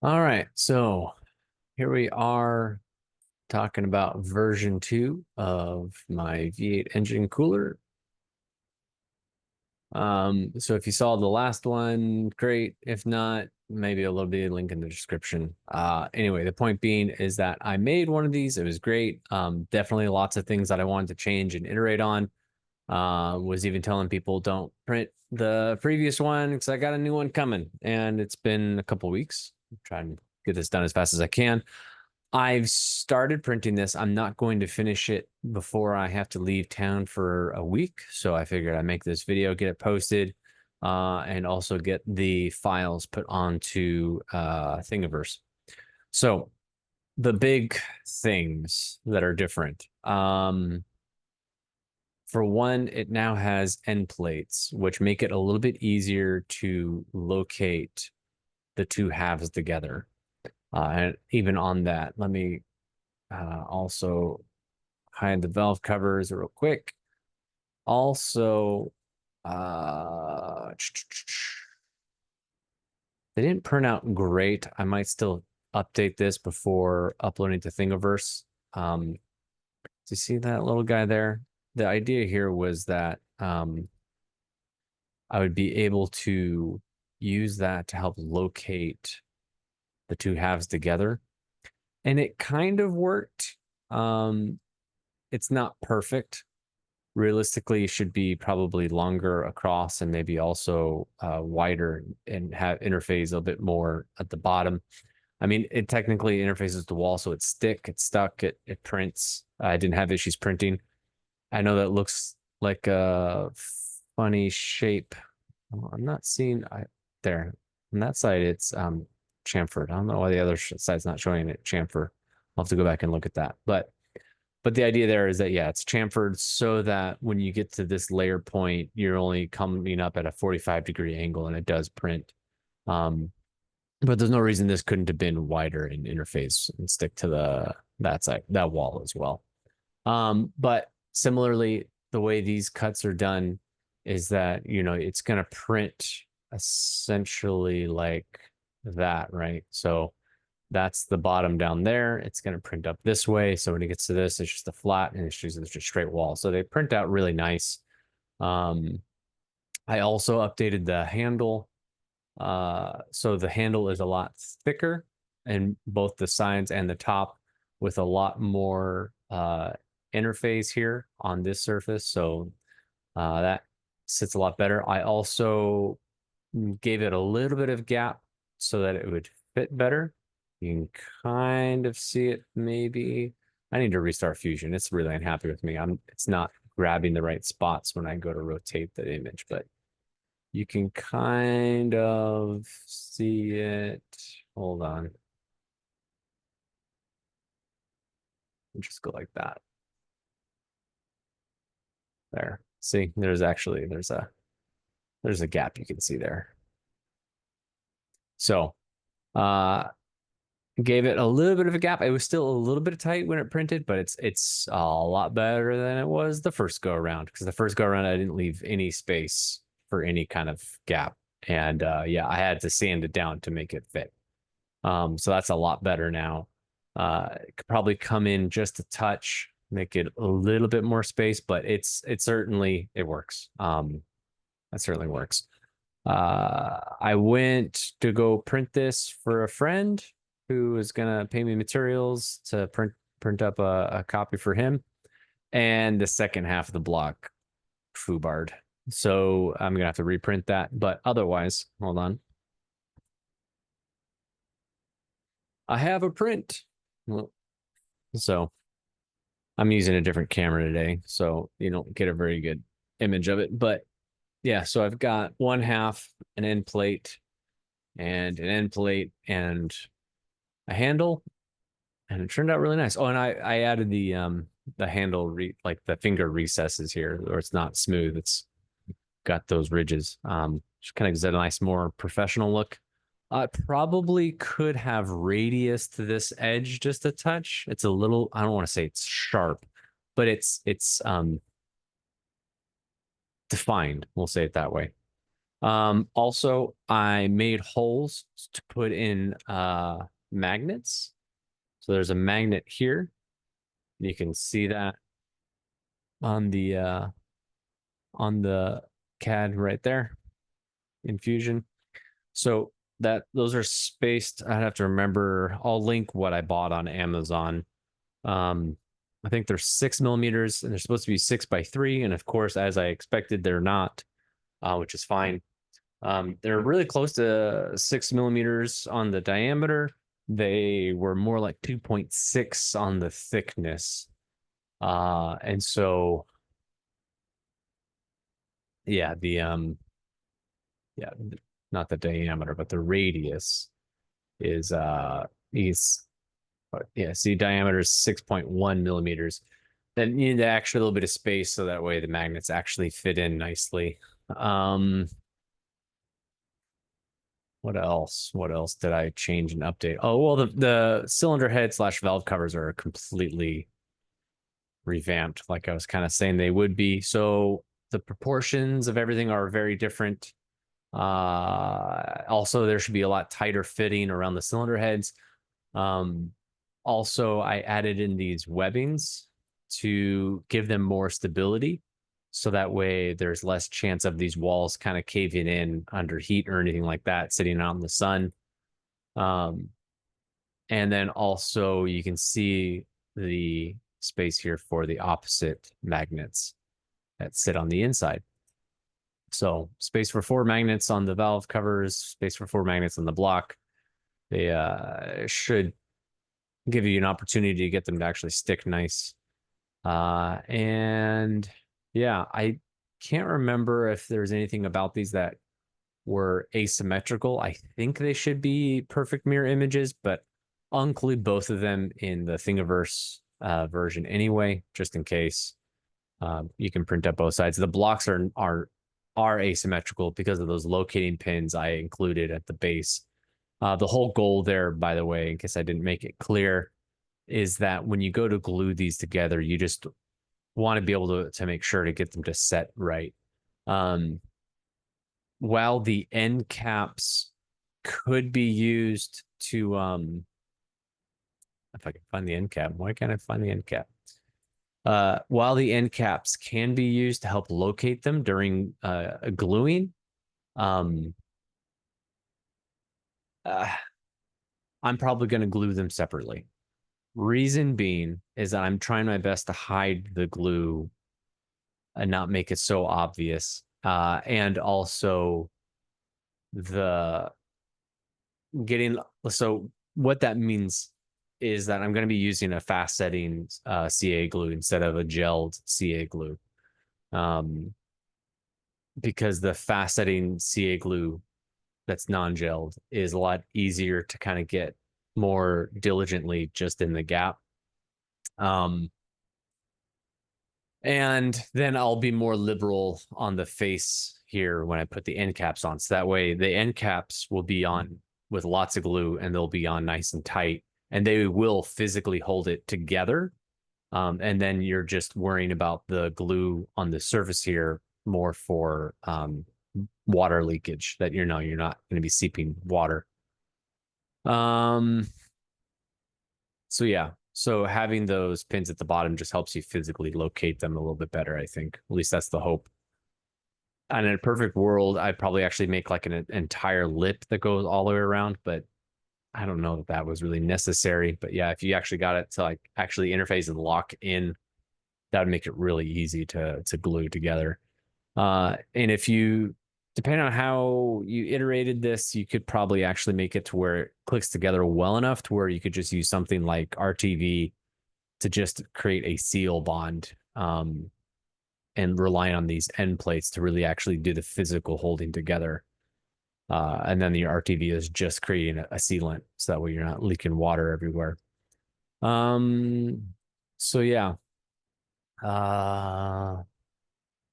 All right, so here we are talking about version 2 of my V8 engine cooler. So if you saw the last one, great. If not, maybe a little bit of link in the description. Anyway, the point being is that I made one of these. It was great. Definitely lots of things that I wanted to change and iterate on. Was even telling people don't print the previous one because I got a new one coming, and it's been a couple weeks. I'm trying to get this done as fast as I can. I've started printing this. I'm not going to finish it before I have to leave town for a week. So I figured I'd make this video, get it posted, and also get the files put onto Thingiverse. So the big things that are different. For one, it now has end plates, which make it a little bit easier to locate the two halves together. And even on that, let me also hide the valve covers real quick. Also, they didn't print out great. I might still update this before uploading to Thingiverse. Do you see that little guy there? The idea here was that I would be able to use that to help locate the two halves together. And it kind of worked. It's not perfect. Realistically, it should be probably longer across and maybe also wider and have interface a bit more at the bottom. I mean, it technically interfaces the wall, so it's it's stuck, it prints. I didn't have issues printing. I know that looks like a funny shape. I'm not seeing there on that side. It's chamfered. I don't know why the other side's not showing it chamfer. I'll have to go back and look at that. But the idea there is that yeah, it's chamfered so that when you get to this layer point, you're only coming up at a 45-degree angle, and it does print. But there's no reason this couldn't have been wider in interface and stick to that side, that wall as well. But similarly, the way these cuts are done is that, it's going to print essentially like that, right? So that's the bottom down there. It's going to print up this way. So when it gets to this, it's just a flat, and it's just a straight wall. So they print out really nice. I also updated the handle. So the handle is a lot thicker in both the sides and the top, with a lot more interface here on this surface. So that sits a lot better. I also gave it a little bit of gap so that it would fit better. You can kind of see it maybe. I need to restart Fusion. It's really unhappy with me. It's not grabbing the right spots when I go to rotate the image, but you can kind of see it. Hold on. Just go like that. There. See, there's a gap you can see there. So gave it a little bit of a gap. It was still a little bit tight when it printed, but it's a lot better than it was the first go around, because the first go around I didn't leave any space for any kind of gap. And yeah, I had to sand it down to make it fit. So that's a lot better now. It could probably come in just a touch, make it a little bit more space, but it certainly it works. That certainly works. I went to go print this for a friend who was gonna pay me materials to print up a copy for him, and the second half of the block foobarred. So I'm gonna have to reprint that. But otherwise, hold on. I have a print. Well, so I'm using a different camera today, so you don't get a very good image of it. But yeah, so I've got one half, an end plate, and an end plate, and a handle, and it turned out really nice. Oh, and I added the handle like the finger recesses here, or it's not smooth. It's got those ridges. Just kind of gives it a nice, more professional look. I probably could have radius to this edge just a touch. It's a little, I don't want to say it's sharp, but it's defined. We'll say it that way. Also, I made holes to put in magnets. So there's a magnet here. You can see that on the CAD right there in Fusion. So that those are spaced. I'd have to remember. I'll link what I bought on Amazon. Um, I think they're 6 millimeters, and they're supposed to be 6x3. And of course, as I expected, they're not, which is fine. They're really close to 6 millimeters on the diameter. They were more like 2.6 on the thickness. And so yeah, yeah, not the diameter, but the radius is yeah, see, diameter is 6.1 millimeters. Then you need to actually a little bit of space so that way the magnets actually fit in nicely. What else? What else did I change and update? Oh, well, the cylinder head slash valve covers are completely revamped, like I was kind of saying they would be. So the proportions of everything are very different. Also, there should be a lot tighter fitting around the cylinder heads. Also, I added in these webbings to give them more stability. So that way there's less chance of these walls kind of caving in under heat or anything like that, sitting out in the sun. Um, and then also you can see the space here for the opposite magnets that sit on the inside. So space for 4 magnets on the valve covers, space for 4 magnets on the block. They should give you an opportunity to get them to actually stick nice. And yeah, I can't remember if there's anything about these that were asymmetrical. I think they should be perfect mirror images, but I'll include both of them in the Thingiverse version anyway, just in case. You can print up both sides. The blocks are asymmetrical because of those locating pins I included at the base. The whole goal there, by the way, in case I didn't make it clear, is that when you go to glue these together, you just want to be able to make sure to get them to set right. While the end caps could be used to if I can find the end cap, why can't I find the end cap? While the end caps can be used to help locate them during gluing, um, I'm probably going to glue them separately. Reason being is that I'm trying my best to hide the glue and not make it so obvious. And also the getting, so what that means is that I'm going to be using a fast setting CA glue instead of a gelled CA glue. Because the fast setting CA glue that's non-gelled is a lot easier to kind of get more diligently just in the gap. And then I'll be more liberal on the face here when I put the end caps on. So that way the end caps will be on with lots of glue and they'll be on nice and tight and they will physically hold it together. And then you're just worrying about the glue on the surface here more for water leakage that you're not going to be seeping water. So yeah, so having those pins at the bottom just helps you physically locate them a little bit better, I think. At least that's the hope. And in a perfect world, I'd probably actually make like an entire lip that goes all the way around, but I don't know that that was really necessary. But yeah, if you actually got it to like actually interface and lock in, that would make it really easy to glue together. And if you, depending on how you iterated this, you could probably actually make it to where it clicks together well enough to where you could just use something like RTV to just create a seal bond and rely on these end plates to really actually do the physical holding together. And then the RTV is just creating a sealant so that way you're not leaking water everywhere. So yeah.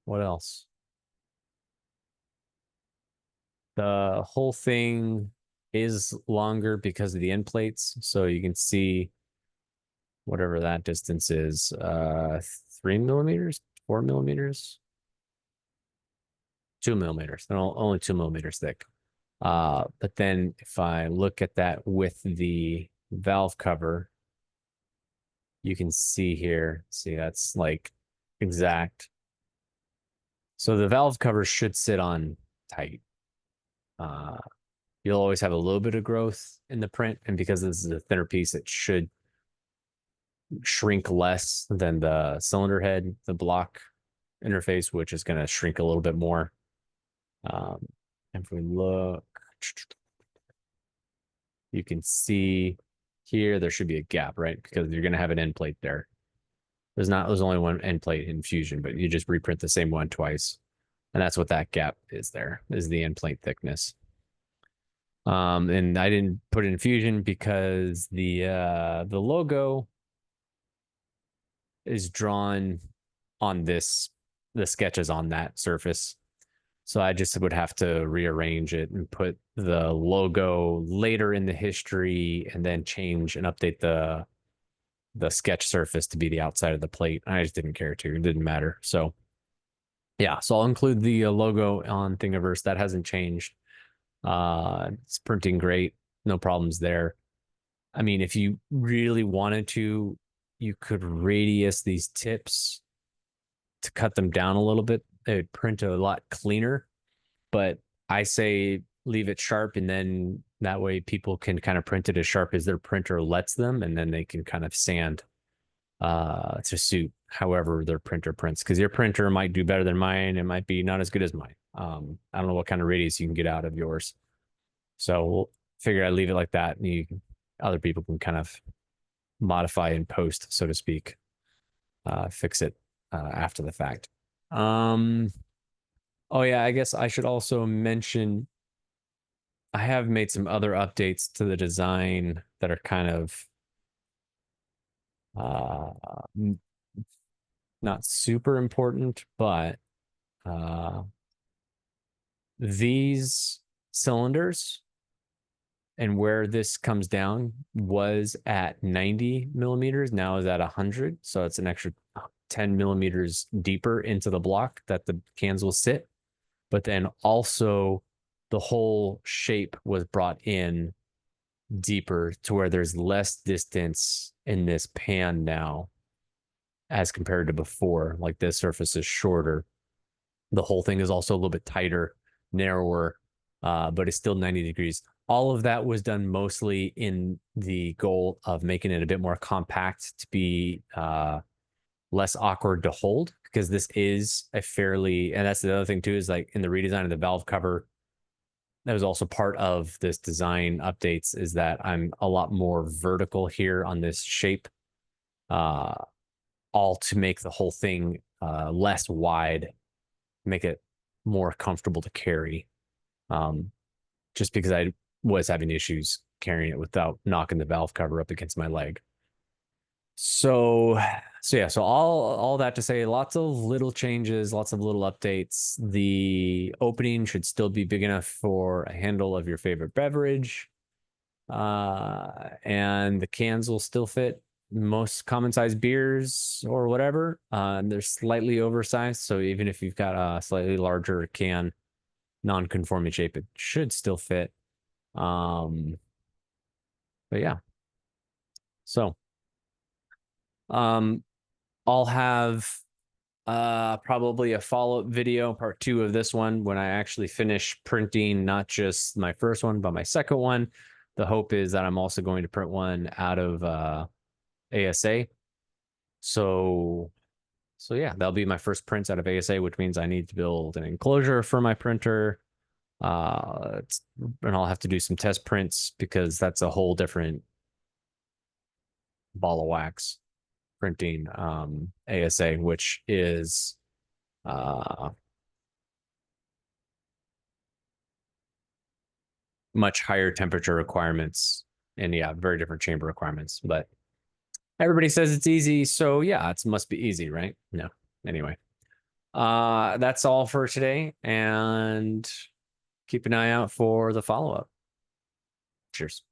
What else? The whole thing is longer because of the end plates. So you can see whatever that distance is, 3 millimeters, 4 millimeters. 2 millimeters. They're only 2 millimeters thick. But then if I look at that with the valve cover, you can see here, see that's like exact. So the valve cover should sit on tight. You'll always have a little bit of growth in the print, and because this is a thinner piece, it should shrink less than the cylinder head, the block interface, which is going to shrink a little bit more. If we look, you can see here there should be a gap, right? Because you're going to have an end plate there. There's only one end plate in Fusion, but you just reprint the same one twice. And that's what that gap is there, is the end plate thickness. And I didn't put it in Fusion because the logo is drawn on the sketches on that surface. So I just would have to rearrange it and put the logo later in the history and then change and update the sketch surface to be the outside of the plate. I just didn't care to. It didn't matter. So yeah, so I'll include the logo on Thingiverse. That hasn't changed. It's printing great. No problems there. I mean, if you really wanted to, you could radius these tips to cut them down a little bit. It would print a lot cleaner, but I say leave it sharp, and then that way people can kind of print it as sharp as their printer lets them, and then they can kind of sand to suit however their printer prints, because your printer might do better than mine. It might be not as good as mine. I don't know what kind of radius you can get out of yours. So we'll figure I'd leave it like that, and other people can kind of modify and post, so to speak, fix it after the fact. Oh yeah, I guess I should also mention I have made some other updates to the design that are kind of not super important, but these cylinders and where this comes down was at 90 millimeters, now is at 100. So it's an extra 10 millimeters deeper into the block that the cans will sit. But then also the whole shape was brought in deeper to where there's less distance in this pan now as compared to before. Like this surface is shorter. The whole thing is also a little bit tighter, narrower, but it's still 90 degrees. All of that was done mostly in the goal of making it a bit more compact to be less awkward to hold, because this is a fairly, and that's the other thing too, is like in the redesign of the valve cover, that was also part of this design updates, is that I'm a lot more vertical here on this shape, all to make the whole thing less wide, make it more comfortable to carry. Just because I was having issues carrying it without knocking the valve cover up against my leg. So yeah, so all that to say, lots of little changes, lots of little updates. The opening should still be big enough for a handle of your favorite beverage. And the cans will still fit most common size beers or whatever. They're slightly oversized, so even if you've got a slightly larger can, non-conforming shape, it should still fit. But yeah. So I'll have probably a follow-up video, part 2 of this one, when I actually finish printing not just my first one, but my second one. The hope is that I'm also going to print one out of ASA. So yeah, that'll be my first prints out of ASA, which means I need to build an enclosure for my printer. And I'll have to do some test prints, because that's a whole different ball of wax, printing ASA, which is much higher temperature requirements, and yeah, very different chamber requirements. But everybody says it's easy, so yeah, it must be easy, right? No. Anyway, that's all for today, and keep an eye out for the follow-up. Cheers.